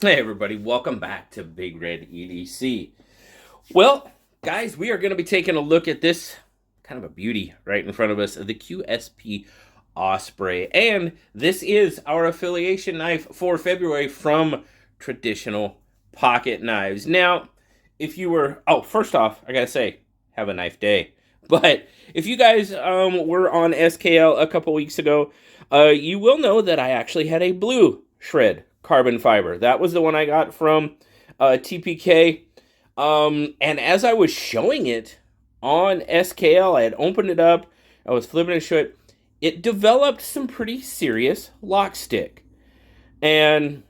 Hey everybody, welcome back to Big Red EDC. Well, guys, we are going to be taking a look at this kind of a beauty right in front of us, the QSP Osprey. And this is our affiliation knife for February from Traditional Pocket Knives. Now, if you were, first off, I got to say, have a knife day. But if you guys were on SKL a couple weeks ago, you will know that I actually had a blue shred carbon fiber. That was the one I got from TPK. And as I was showing it on SKL, I had opened it up, I was flipping it shut, it developed some pretty serious lock stick. And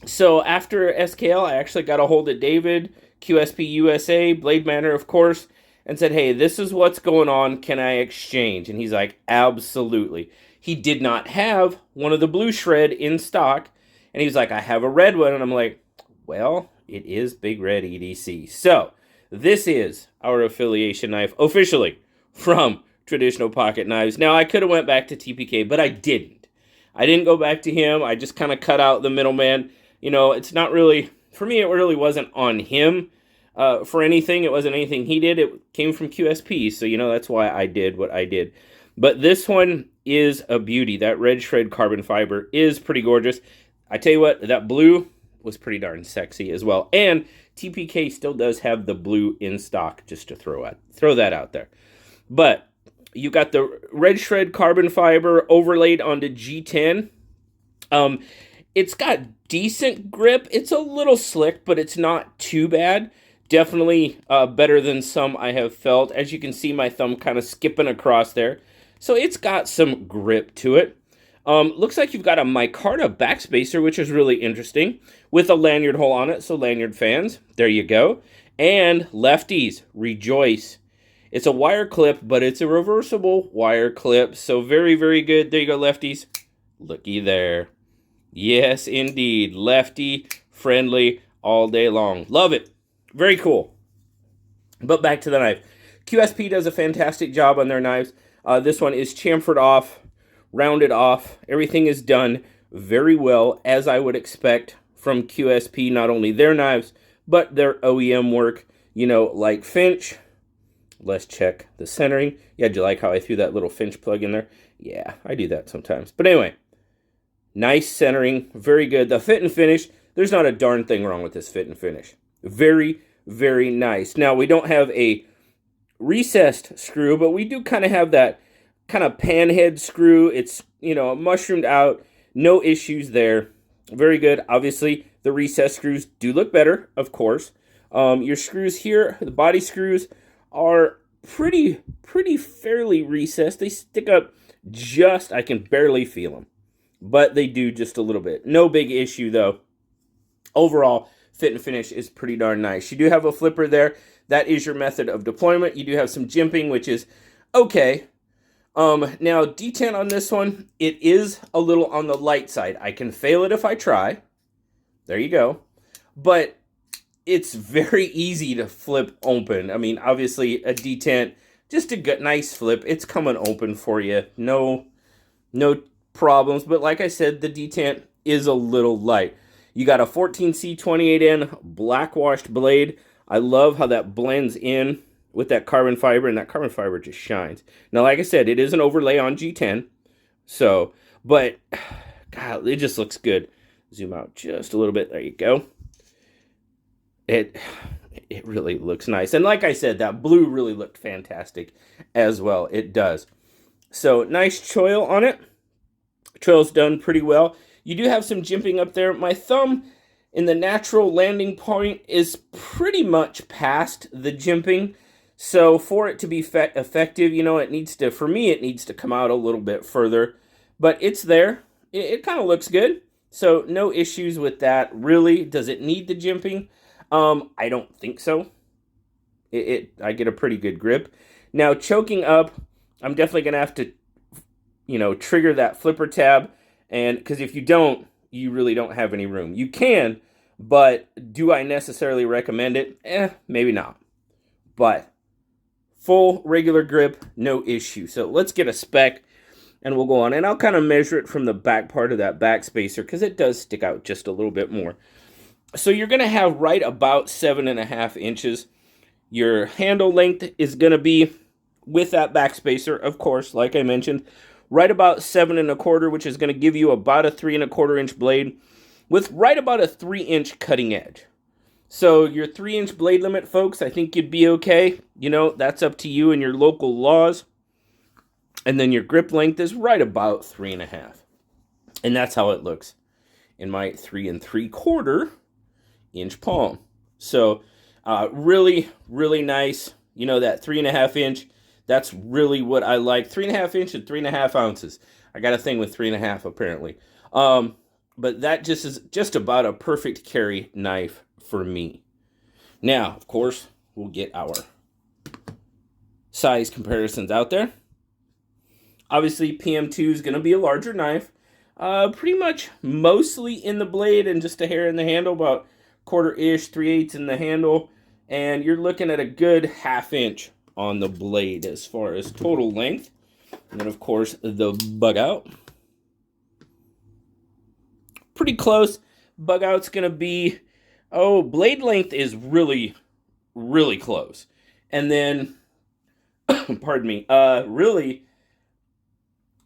so after SKL, I actually got a hold of David, QSP USA, Blade Manor, of course, and said, hey, this is what's going on. Can I exchange? And he's like, absolutely. He did not have one of the blue shred in stock. And he was like, I have a red one. And I'm like, well, it is Big Red EDC. So this is our affiliation knife officially from Traditional Pocket Knives. Now, I could have went back to TPK, but I didn't. I didn't go back to him. I just kind of cut out the middleman. You know, it's not really, for me, it really wasn't on him for anything. It wasn't anything he did. It came from QSP. So, you know, that's why I did what I did. But this one is a beauty. That red shred carbon fiber is pretty gorgeous. I tell you what, that blue was pretty darn sexy as well. And TPK still does have the blue in stock, just to throw that out there. But you got the red shred carbon fiber overlaid onto G10. It's got decent grip. It's a little slick, but it's not too bad. Definitely better than some I have felt. As you can see, my thumb kind of skipping across there. So it's got some grip to it. Looks like you've got a micarta backspacer, which is really interesting, with a lanyard hole on it. So lanyard fans, there you go. And lefties, rejoice. It's a wire clip, but it's a reversible wire clip. So very, very good. There you go, lefties. Looky there. Yes, indeed. Lefty friendly all day long. Love it. Very cool. But back to the knife. QSP does a fantastic job on their knives. This one is chamfered off, rounded off. Everything is done very well, as I would expect from QSP, not only their knives, but their OEM work, you know, like Finch. Let's check the centering. Yeah, do you like how I threw that little Finch plug in there? Yeah, I do that sometimes. But anyway, nice centering, very good. The fit and finish, there's not a darn thing wrong with this fit and finish. Very, very nice. Now, we don't have a recessed screw, but we do kind of have that kind of panhead screw. It's, you know, mushroomed out. No issues there. Very good. Obviously, the recessed screws do look better, of course. Your screws here, the body screws, are pretty fairly recessed. They stick up just, I can barely feel them, but they do just a little bit. No big issue, though. Overall, fit and finish is pretty darn nice. You do have a flipper there. That is your method of deployment. You do have some jimping, which is okay. Now, detent on this one, it is a little on the light side. I can fail it if I try. There you go. But it's very easy to flip open. I mean, obviously, a detent, just a good, nice flip. It's coming open for you. No problems. But like I said, the detent is a little light. You got a 14C28N black washed blade. I love how that blends in with that carbon fiber, and that carbon fiber just shines. Now, like I said, it is an overlay on G10. So, but, God, it just looks good. Zoom out just a little bit. There you go. It really looks nice. And like I said, that blue really looked fantastic as well. It does. So, nice choil on it. Choil's done pretty well. You do have some jimping up there. My thumb in the natural landing point is pretty much past the jimping. So for it to be effective, you know, it needs to, for me, it needs to come out a little bit further. But it's there. It kind of looks good. So no issues with that. Really, does it need the jimping? I don't think so. I get a pretty good grip. Now, choking up, I'm definitely going to have to, you know, trigger that flipper tab. And because if you don't, you really don't have any room. You can, but do I necessarily recommend it? Maybe not. But full regular grip, no issue. So let's get a spec. and we'll go on. And I'll kind of measure it from the back part of that back spacer because it does stick out just a little bit more. So you're going to have right about 7.5 inches. Your handle length is going to be, with that back spacer, of course, like I mentioned, right about 7.25, which is going to give you about a 3.25 inch blade with right about a 3-inch cutting edge. So your 3-inch blade limit, folks, I think you'd be okay. You know, that's up to you and your local laws. And then your grip length is right about 3.5. And that's how it looks in my 3 3/4 inch palm. So really, really nice. You know, that 3.5 inch, that's really what I like. 3.5 inch and 3.5 ounces. I got a thing with 3.5 apparently. But that just is just about a perfect carry knife for me. Now, of course, we'll get our size comparisons out there. Obviously, PM2 is going to be a larger knife. Pretty much mostly in the blade and just a hair in the handle, about 1/4-ish, 3/8 in the handle. And you're looking at a good 1/2 inch on the blade as far as total length. And then, of course, the bug out. Pretty close. Bug out's going to be, blade length is really, really close. And then, pardon me, really,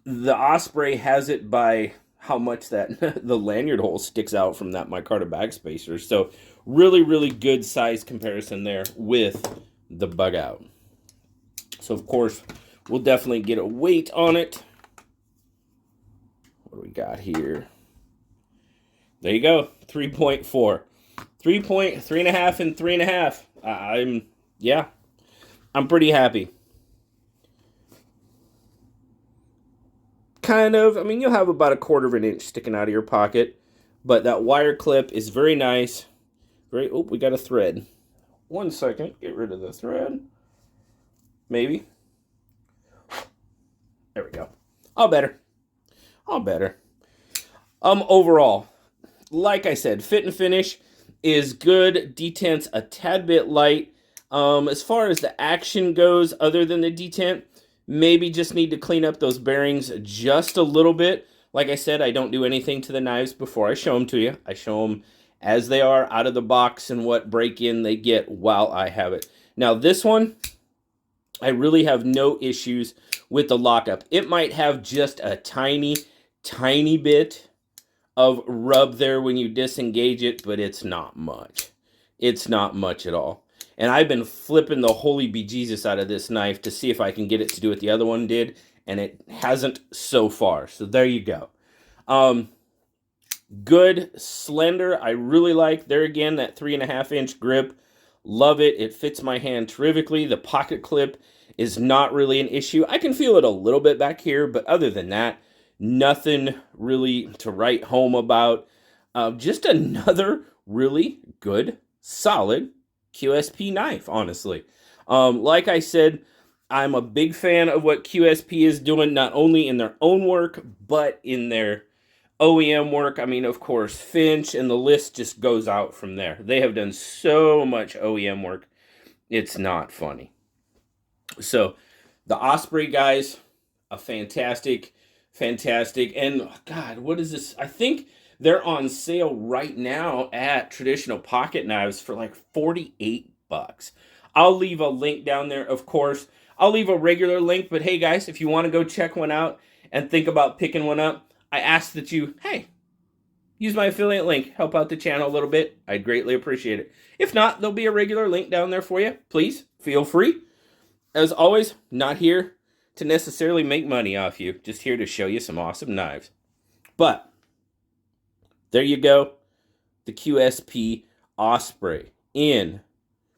the Osprey has it by how much that the lanyard hole sticks out from that micarta back spacer. So really, really good size comparison there with the bug out. So of course, we'll definitely get a weight on it. What do we got here? There you go, 3.4. 3.5 and 3.5. I'm pretty happy. Kind of, I mean, you'll have about 1/4 inch sticking out of your pocket, but that wire clip is very nice. We got a thread. 1 second, get rid of the thread. Maybe. There we go. All better. Overall, like I said, fit and finish is good. Detent's a tad bit light. As far as the action goes, other than the detent, maybe just need to clean up those bearings just a little bit. Like I said, I don't do anything to the knives before I show them to you. I show them as they are out of the box and what break-in they get while I have it. Now this one, I really have no issues with the lockup. It might have just a tiny, tiny bit of rub there when you disengage it, but it's not much. It's not much at all. And I've been flipping the holy bejesus out of this knife to see if I can get it to do what the other one did, and it hasn't so far. So there you go. Good, slender. I really like, there again, that 3.5 inch grip. Love it. It fits my hand terrifically. The pocket clip is not really an issue. I can feel it a little bit back here, but other than that, nothing really to write home about. Just another really good, solid QSP knife, honestly. Like I said, I'm a big fan of what QSP is doing, not only in their own work, but in their OEM work. I mean, of course, Finch, and the list just goes out from there. They have done so much OEM work. It's not funny. So, the Osprey guys, a fantastic. And, God, what is this? I think they're on sale right now at Traditional Pocket Knives for like $48. I'll leave a link down there, of course. I'll leave a regular link, but hey guys, if you want to go check one out and think about picking one up, I ask that you, use my affiliate link, help out the channel a little bit. I'd greatly appreciate it. If not, there'll be a regular link down there for you. Please, feel free. As always, not here to necessarily make money off you, just here to show you some awesome knives. But there you go, the QSP Osprey in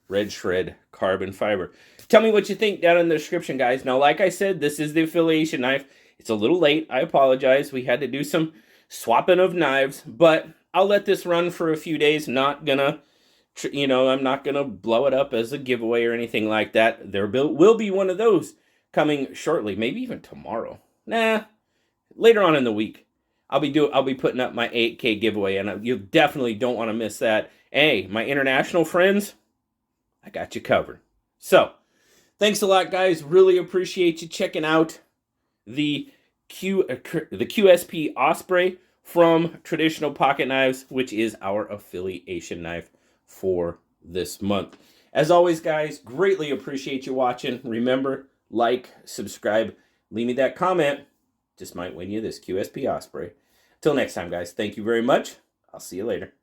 red shred carbon fiber. Tell me what you think down in the description, guys. Now, like I said, this is the affiliation knife. It's a little late. I apologize. We had to do some swapping of knives, but I'll let this run for a few days. Not gonna, I'm not gonna blow it up as a giveaway or anything like that. There will be one of those coming shortly, maybe even tomorrow. Later on in the week. I'll be putting up my 8K giveaway, and you definitely don't want to miss that. Hey, my international friends, I got you covered. So, thanks a lot, guys. Really appreciate you checking out the the QSP Osprey from Traditional Pocket Knives, which is our affiliation knife for this month. As always, guys, greatly appreciate you watching. Remember, like, subscribe, leave me that comment. Just might win you this QSP Osprey. Till next time, guys, thank you very much. I'll see you later.